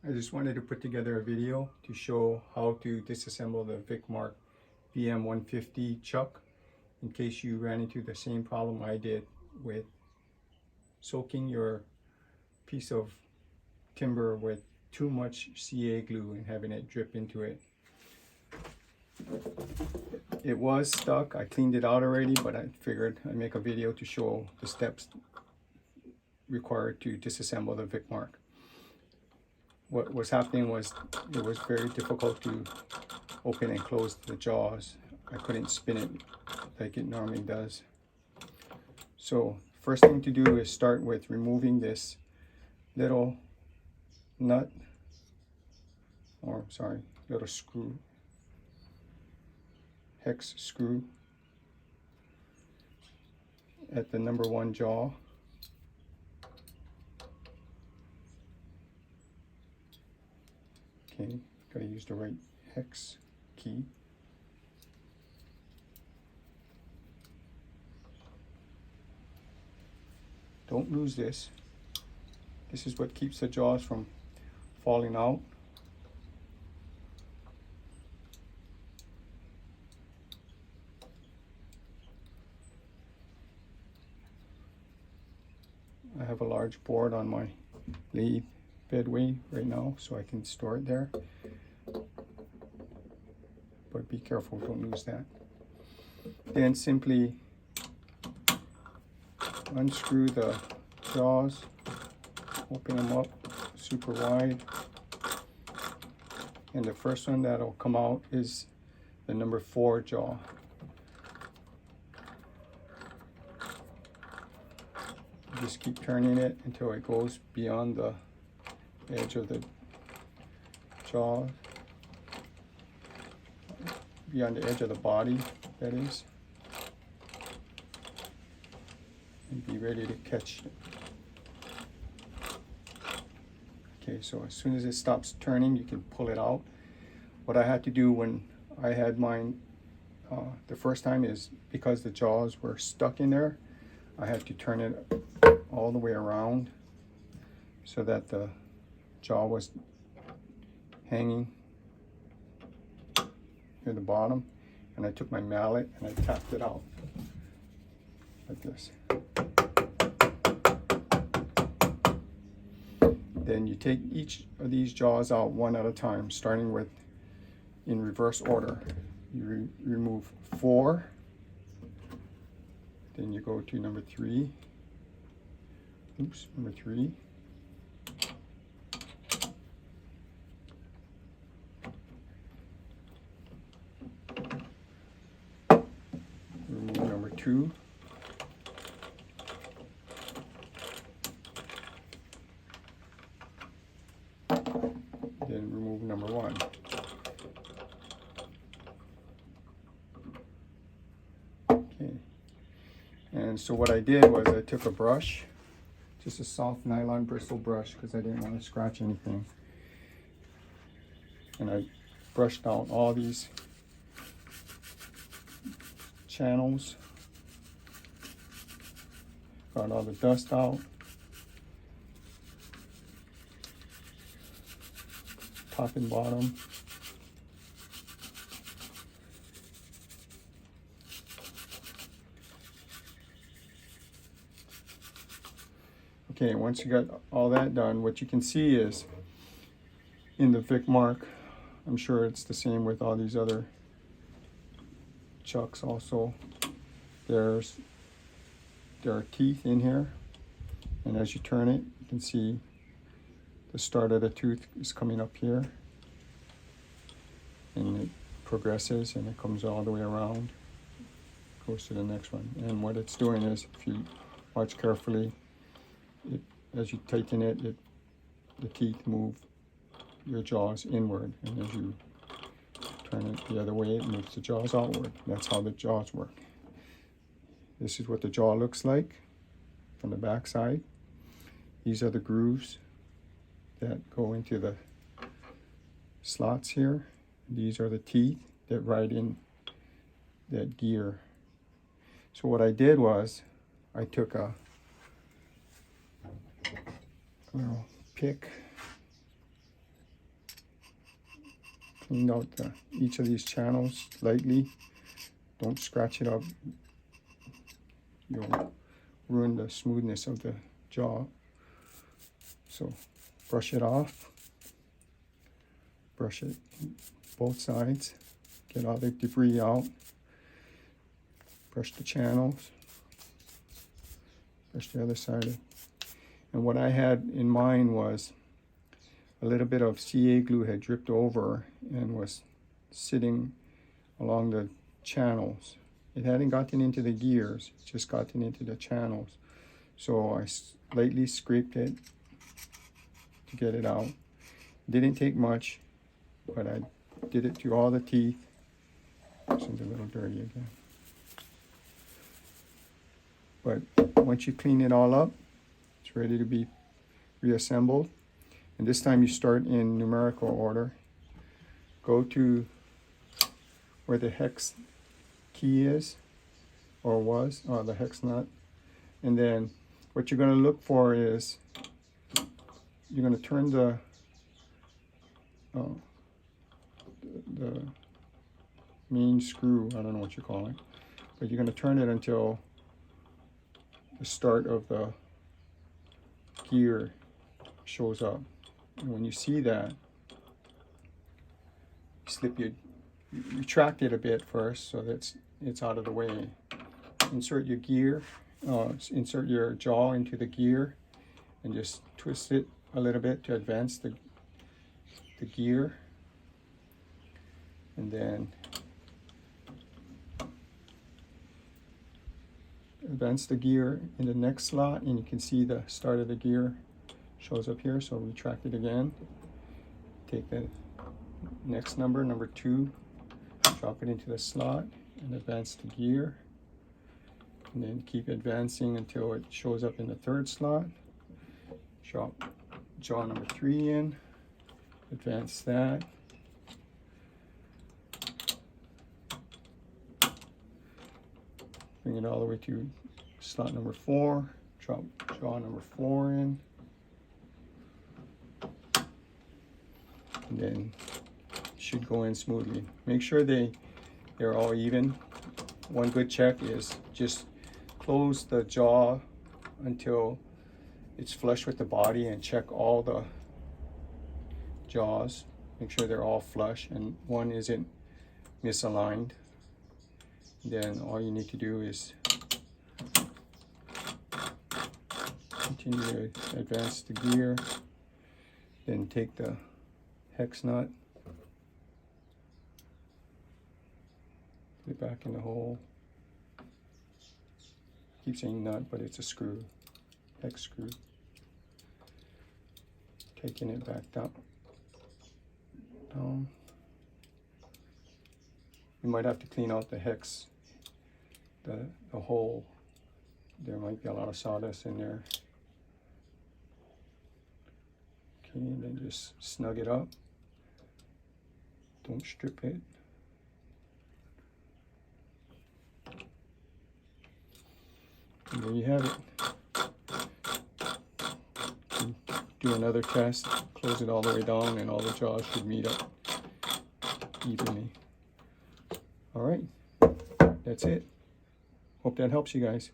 I just wanted to put together a video to show how to disassemble the Vicmarc VM150 chuck in case you ran into the same problem I did with soaking your piece of timber with too much CA glue and having it drip into it. It was stuck. I cleaned it out already, but I figured I'd make a video to show the steps required to disassemble the Vicmarc. What was happening was it was very difficult to open and close the jaws. I couldn't spin it like it normally does. So first thing to do is start with removing this little nut, or sorry, little screw, hex screw at the number 1 jaw. Okay, gotta use the right hex key. Don't lose this. This is what keeps the jaws from falling out. I have a large board on my lathe bedway right now, so I can store it there. But be careful, don't lose that. Then simply unscrew the jaws, open them up super wide, and the first one that'll come out is the number 4 jaw. Just keep turning it until it goes beyond the edge of the jaw, beyond the edge of the body, that is, and be ready to catch it. Okay, so as soon as it stops turning, you can pull it out. What I had to do when I had mine the first time is, because the jaws were stuck in there, I had to turn it all the way around so that the jaw was hanging near the bottom, and I took my mallet and I tapped it out like this. Then you take each of these jaws out one at a time, starting with in reverse order. You remove 4, then you go to number 3. Oops, number 3. Remove number 2. Then remove number 1. Okay. And so what I did was I took a brush, just a soft nylon bristle brush, because I didn't want to scratch anything, and I brushed out all these channels, got all the dust out, top and bottom. Okay, once you got all that done, what you can see is in the Vicmarc, I'm sure it's the same with all these other chucks also, there are teeth in here, and as you turn it, you can see the start of the tooth is coming up here, and it progresses and it comes all the way around, goes to the next one. And what it's doing is, if you watch carefully, as you tighten it, the teeth move your jaws inward, and as you turn it the other way, it moves the jaws outward. That's how the jaws work. This is what the jaw looks like from the back side. These are the grooves that go into the slots here. These are the teeth that ride in that gear. So what I did was I took a little pick, cleaned out each of these channels lightly. Don't scratch it up. You'll ruin the smoothness of the jaw. So brush it off. Brush it both sides. Get all the debris out. Brush the channels. Brush the other side. And what I had in mind was a little bit of CA glue had dripped over and was sitting along the channels. It hadn't gotten into the gears, it just gotten into the channels. So I lightly scraped it to get it out. Didn't take much, but I did it to all the teeth. This one's a little dirty again. But once you clean it all up, it's ready to be reassembled. And this time you start in numerical order. Go to where the hex key is, or was, or the hex nut. And then what you're going to look for is, you're going to turn the main screw, I don't know what you call it, but you're going to turn it until the start of the gear shows up. And when you see that, you retract it a bit first so that it's out of the way. Insert your gear, insert your jaw into the gear and just twist it a little bit to advance the gear. And then advance the gear in the next slot, and you can see the start of the gear shows up here. So retract it again. Take the next number, number 2, drop it into the slot and advance the gear. And then keep advancing until it shows up in the 3rd slot. Drop jaw number 3 in, advance that. Bring it all the way to slot number 4, drop jaw number 4 in. And then it should go in smoothly. Make sure they're all even. One good check is just close the jaw until it's flush with the body and check all the jaws. Make sure they're all flush and one isn't misaligned. Then all you need to do is continue to advance the gear. Then take the hex nut, put it back in the hole. Keep saying nut, but it's a screw, hex screw. Taking it back down. You might have to clean out the hex, the hole. There might be a lot of sawdust in there. Okay, and then just snug it up. Don't strip it. And there you have it. Do another test, close it all the way down, and all the jaws should meet up evenly. All right, that's it. Hope that helps you guys.